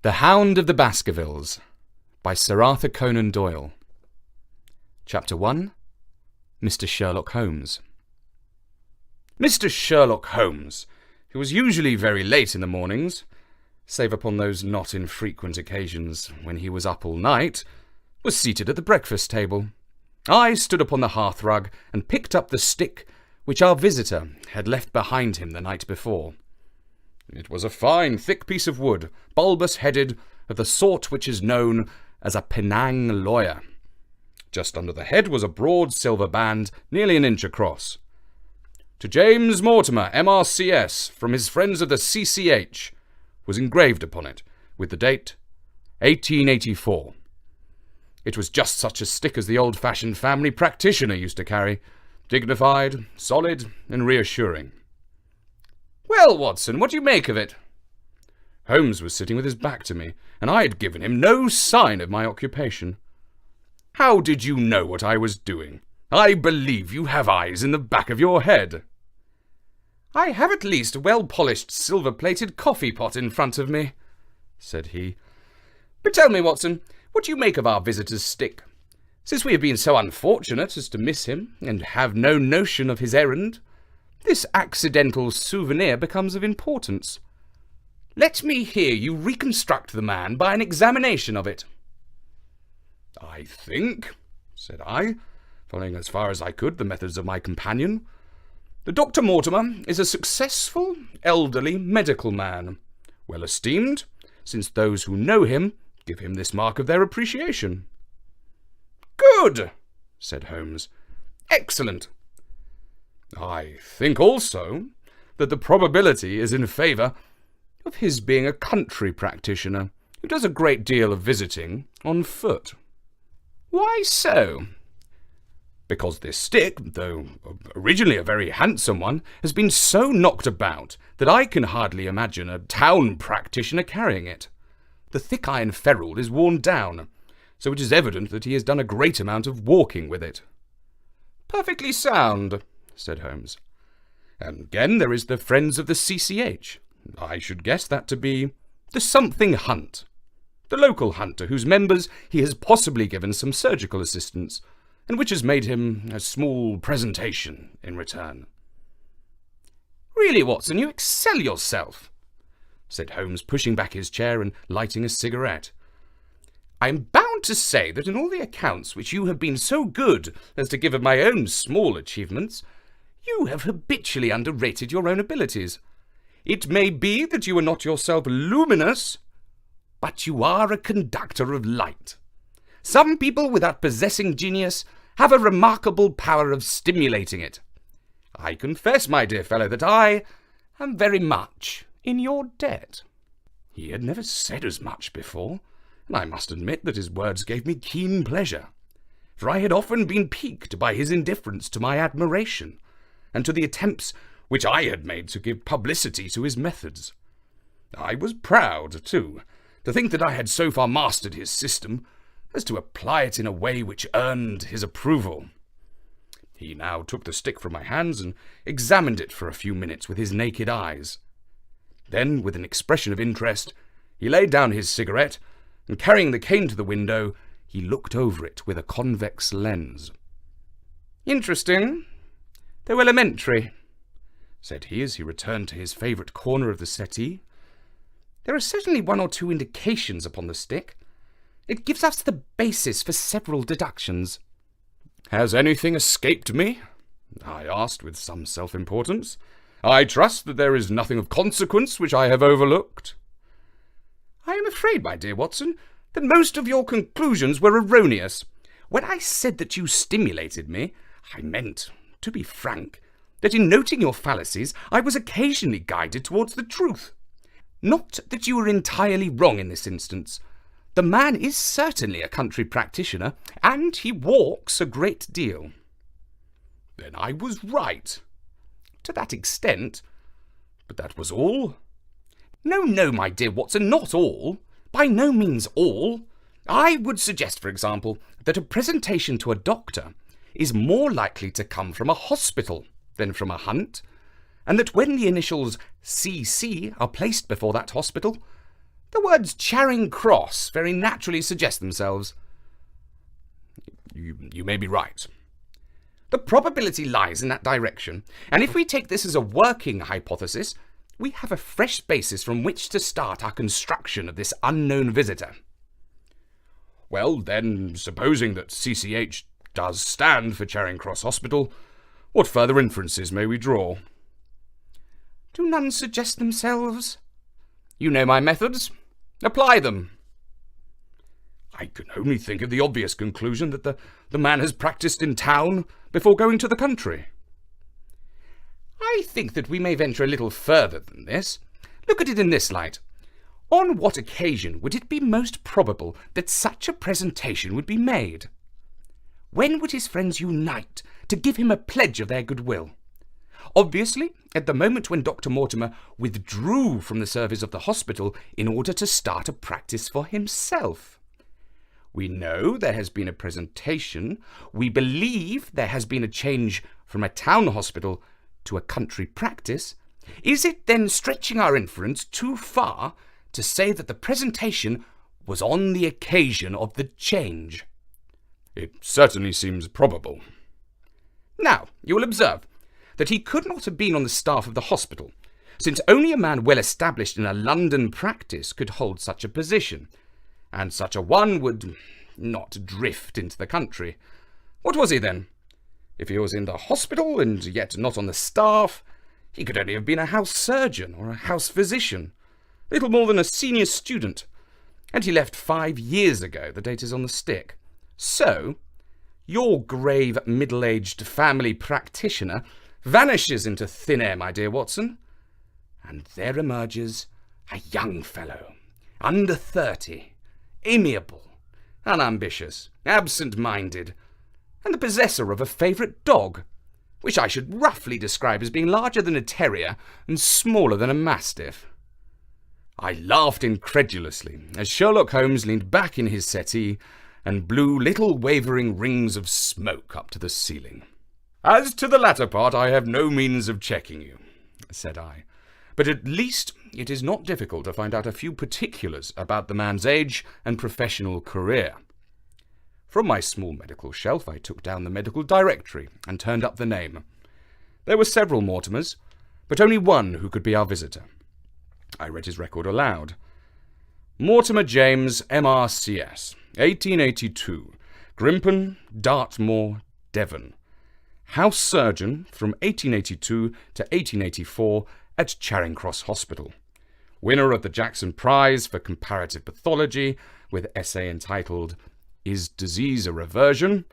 The Hound of the Baskervilles by Sir Arthur Conan Doyle. Chapter 1. Mr. Sherlock Holmes. Mr. Sherlock Holmes, who was usually very late in the mornings, save upon those not infrequent occasions when he was up all night, was seated at the breakfast table. I stood upon the hearthrug and picked up the stick which our visitor had left behind him the night before. It was a fine, thick piece of wood, bulbous-headed, of the sort which is known as a Penang lawyer. Just under the head was a broad silver band, nearly an inch across. To James Mortimer, M.R.C.S., from his friends of the C.C.H., was engraved upon it, with the date 1884. It was just such a stick as the old-fashioned family practitioner used to carry, dignified, solid, and reassuring. "Well, Watson, what do you make of it?" Holmes was sitting with his back to me, and I had given him no sign of my occupation. "How did you know what I was doing? I believe you have eyes in the back of your head." "I have at least a well-polished silver-plated coffee-pot in front of me," said he. "But tell me, Watson, what do you make of our visitor's stick? Since we have been so unfortunate as to miss him, and have no notion of his errand, this accidental souvenir becomes of importance. Let me hear you reconstruct the man by an examination of it." "I think," said I, following as far as I could the methods of my companion, "that Dr. Mortimer is a successful, elderly medical man, well esteemed, since those who know him give him this mark of their appreciation." "Good," said Holmes. "Excellent. I think also that the probability is in favour of his being a country practitioner who does a great deal of visiting on foot." "Why so?" "Because this stick, though originally a very handsome one, has been so knocked about that I can hardly imagine a town practitioner carrying it. The thick iron ferrule is worn down, so it is evident that he has done a great amount of walking with it." "Perfectly sound," said Holmes. "And again there is the friends of the C.C.H. I should guess that to be the something hunt, the local hunter whose members he has possibly given some surgical assistance, and which has made him a small presentation in return." "Really, Watson, you excel yourself," said Holmes, pushing back his chair and lighting a cigarette. "I am bound to say that in all the accounts which you have been so good as to give of my own small achievements, you have habitually underrated your own abilities. It may be that you are not yourself luminous, but you are a conductor of light. Some people without possessing genius have a remarkable power of stimulating it. I confess, my dear fellow, that I am very much in your debt." He had never said as much before, and I must admit that his words gave me keen pleasure, for I had often been piqued by his indifference to my admiration, and to the attempts which I had made to give publicity to his methods. I was proud, too, to think that I had so far mastered his system as to apply it in a way which earned his approval. He now took the stick from my hands and examined it for a few minutes with his naked eyes. Then, with an expression of interest, he laid down his cigarette, and carrying the cane to the window, he looked over it with a convex lens. "Interesting, though elementary," said he as he returned to his favourite corner of the settee. "There are certainly one or two indications upon the stick. It gives us the basis for several deductions." "Has anything escaped me?" I asked with some self-importance. "I trust that there is nothing of consequence which I have overlooked." "I am afraid, my dear Watson, that most of your conclusions were erroneous. When I said that you stimulated me, I meant, to be frank, that in noting your fallacies I was occasionally guided towards the truth. Not that you were entirely wrong in this instance. The man is certainly a country practitioner, and he walks a great deal." "Then I was right." "To that extent. But that was all." No, my dear Watson, not all. By no means all. I would suggest, for example, that a presentation to a doctor is more likely to come from a hospital than from a hunt, and that when the initials C.C. are placed before that hospital, The words Charing Cross very naturally suggest themselves. You may be right. The probability lies in that direction, and if we take this as a working hypothesis, we have a fresh basis from which to start our construction of this unknown visitor. Well, then, supposing that CCH does stand for Charing Cross Hospital, what further inferences may we draw? Do none suggest themselves? You know my methods. Apply them. I can only think of the obvious conclusion that the man has practised in town before going to the country. I think that we may venture a little further than this. Look at it in this light. On what occasion would it be most probable that such a presentation would be made? When would his friends unite to give him a pledge of their goodwill? Obviously, at the moment when Dr. Mortimer withdrew from the service of the hospital in order to start a practice for himself. We know there has been a presentation. We believe there has been a change from a town hospital to a country practice. Is it then stretching our inference too far to say that the presentation was on the occasion of the change? It certainly seems probable. Now, you will observe that he could not have been on the staff of the hospital, since only a man well established in a London practice could hold such a position, and such a one would not drift into the country. What was he then? If he was in the hospital and yet not on the staff, he could only have been a house surgeon or a house physician, little more than a senior student, and he left 5 years ago. The date is on the stick. So, your grave middle-aged family practitioner vanishes into thin air, my dear Watson, and there emerges a young fellow, under 30, amiable, unambitious, absent-minded, and the possessor of a favourite dog, which I should roughly describe as being larger than a terrier and smaller than a mastiff. I laughed incredulously as Sherlock Holmes leaned back in his settee and blew little wavering rings of smoke up to the ceiling. "As to the latter part, I have no means of checking you," said I, "but at least it is not difficult to find out a few particulars about the man's age and professional career." From my small medical shelf I took down the medical directory and turned up the name. There were several Mortimers, but only one who could be our visitor. I read his record aloud. Mortimer James, MRCS, 1882, Grimpen, Dartmoor, Devon. House surgeon from 1882 to 1884 at Charing Cross Hospital. Winner of the Jackson Prize for Comparative Pathology with essay entitled Is Disease a Reversion?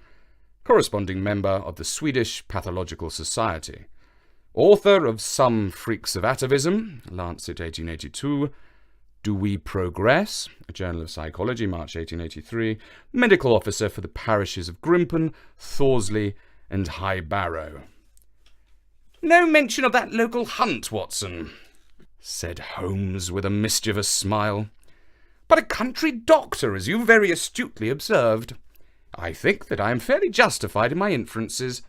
Corresponding member of the Swedish Pathological Society. Author of Some Freaks of Atavism, Lancet 1882. Do We Progress? A Journal of Psychology, March 1883. Medical officer for the parishes of Grimpen, Thorsley, and High Barrow. "No mention of that local hunt, Watson," said Holmes with a mischievous smile. "But a country doctor, as you very astutely observed. I think that I am fairly justified in my inferences.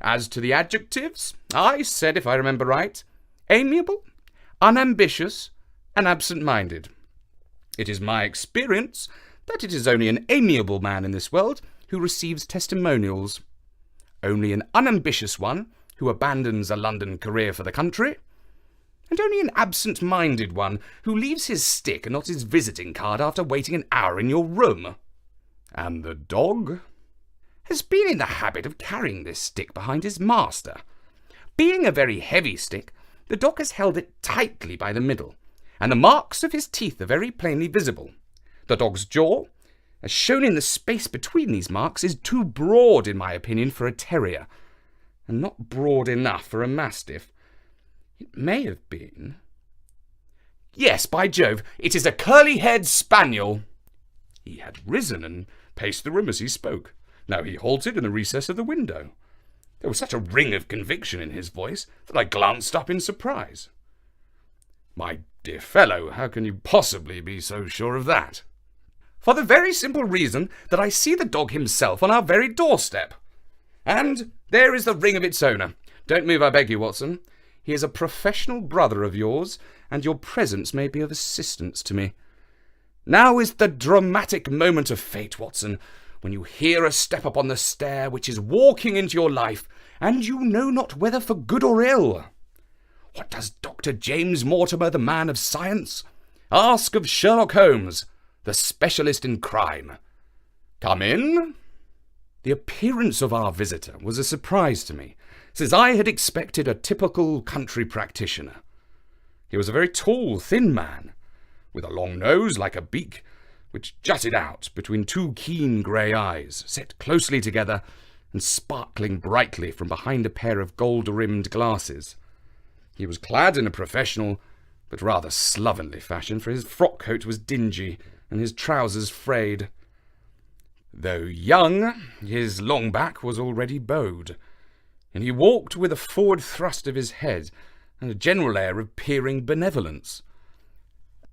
As to the adjectives, I said, if I remember right, amiable, unambitious, and absent-minded. It is my experience that it is only an amiable man in this world who receives testimonials, only an unambitious one who abandons a London career for the country, and only an absent-minded one who leaves his stick and not his visiting card after waiting an hour in your room. And the dog has been in the habit of carrying this stick behind his master. Being a very heavy stick, the dog has held it tightly by the middle, and the marks of his teeth are very plainly visible. The dog's jaw, as shown in the space between these marks, is too broad, in my opinion, for a terrier, and not broad enough for a mastiff. It may have been... Yes, by Jove, it is a curly-haired spaniel." He had risen and paced the room as he spoke. Now he halted in the recess of the window. There was such a ring of conviction in his voice that I glanced up in surprise. "My dear fellow, how can you possibly be so sure of that?" "For the very simple reason that I see the dog himself on our very doorstep. And there is the ring of its owner. Don't move, I beg you, Watson. He is a professional brother of yours, and your presence may be of assistance to me. Now is the dramatic moment of fate, Watson, when you hear a step upon the stair which is walking into your life, and you know not whether for good or ill. What does Dr. James Mortimer, the man of science, ask of Sherlock Holmes, the specialist in crime? Come in. The appearance of our visitor was a surprise to me, since I had expected a typical country practitioner. He was a very tall, thin man, with a long nose like a beak, which jutted out between two keen grey eyes, set closely together and sparkling brightly from behind a pair of gold-rimmed glasses. He was clad in a professional, but rather slovenly fashion, for his frock-coat was dingy and his trousers frayed. Though young, his long back was already bowed, and he walked with a forward thrust of his head and a general air of peering benevolence.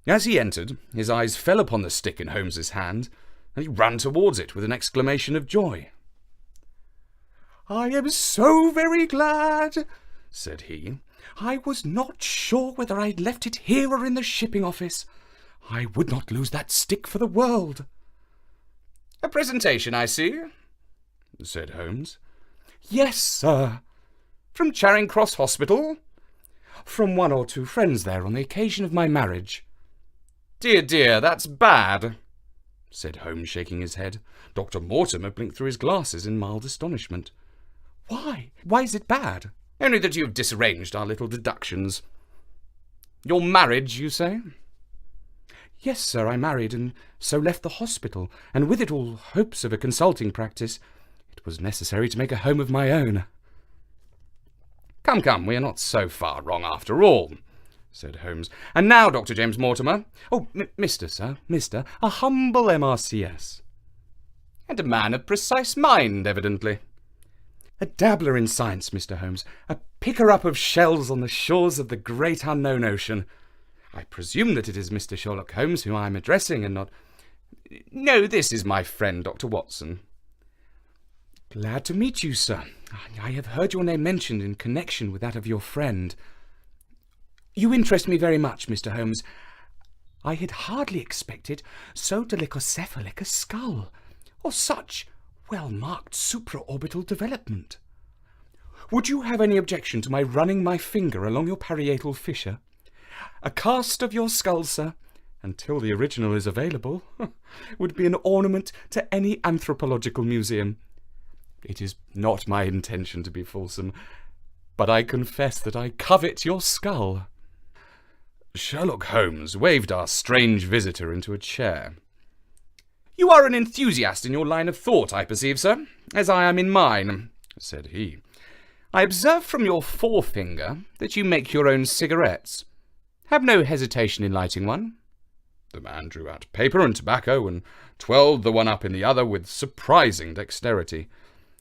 As he entered, his eyes fell upon the stick in Holmes's hand, and he ran towards it with an exclamation of joy. "I am so very glad," said he. "I was not sure whether I had left it here or in the shipping office. I would not lose that stick for the world." "A presentation, I see," said Holmes. "Yes, sir." "From Charing Cross Hospital?" "From one or two friends there on the occasion of my marriage." "Dear, dear, that's bad," said Holmes, shaking his head. Dr. Mortimer blinked through his glasses in mild astonishment. "Why? Why is it bad?" "Only that you have disarranged our little deductions. Your marriage, you say?" "Yes, sir, I married, and so left the hospital, and with it all hopes of a consulting practice. It was necessary to make a home of my own." Come, we are not so far wrong after all," said Holmes. "And now, Dr. James Mortimer—" "Oh, Mr., sir, Mr. A humble MRCS." "And a man of precise mind, evidently." "A dabbler in science, Mr. Holmes, a picker-up of shells on the shores of the great unknown ocean. I presume that it is Mr. Sherlock Holmes whom I am addressing, and not—" "No, this is my friend, Dr. Watson." "Glad to meet you, sir. I have heard your name mentioned in connection with that of your friend. You interest me very much, Mr. Holmes. I had hardly expected so dolichocephalic a skull, or such well-marked supraorbital development. Would you have any objection to my running my finger along your parietal fissure? A cast of your skull, sir, until the original is available, would be an ornament to any anthropological museum. It is not my intention to be fulsome, but I confess that I covet your skull." Sherlock Holmes waved our strange visitor into a chair. "You are an enthusiast in your line of thought, I perceive, sir, as I am in mine," said he. "I observe from your forefinger that you make your own cigarettes. Have no hesitation in lighting one." The man drew out paper and tobacco and twirled the one up in the other with surprising dexterity.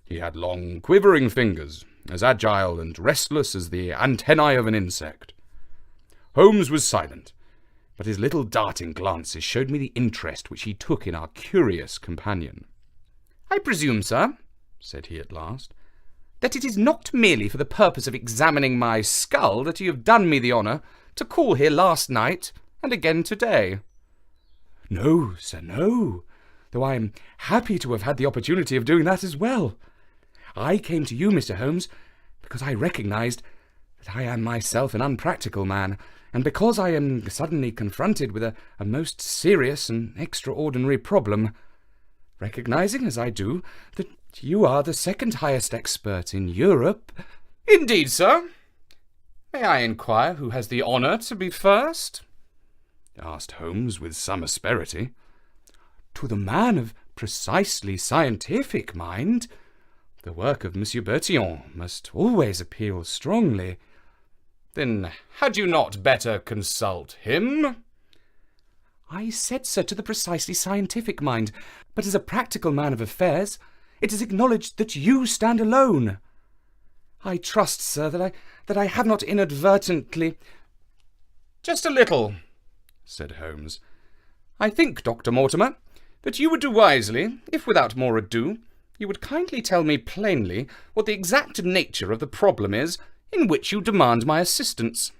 He had long, quivering fingers, as agile and restless as the antennae of an insect. Holmes was silent, but his little darting glances showed me the interest which he took in our curious companion. "I presume, sir," said he at last, "that it is not merely for the purpose of examining my skull that you have done me the honour to call here last night and again today." "No, sir, no, though I am happy to have had the opportunity of doing that as well. I came to you, Mr. Holmes, because I recognized that I am myself an unpractical man, and because I am suddenly confronted with a most serious and extraordinary problem, recognizing, as I do, that you are the second highest expert in Europe." "Indeed, sir. May I inquire who has the honour to be first?" asked Holmes with some asperity. "To the man of precisely scientific mind. The work of Monsieur Bertillon must always appeal strongly." "Then had you not better consult him?" "I said, sir, to the precisely scientific mind, but as a practical man of affairs, it is acknowledged that you stand alone. I trust, sir, that I have not inadvertently—" "Just a little," said Holmes. "I think, Dr. Mortimer, that you would do wisely, if without more ado, you would kindly tell me plainly what the exact nature of the problem is in which you demand my assistance."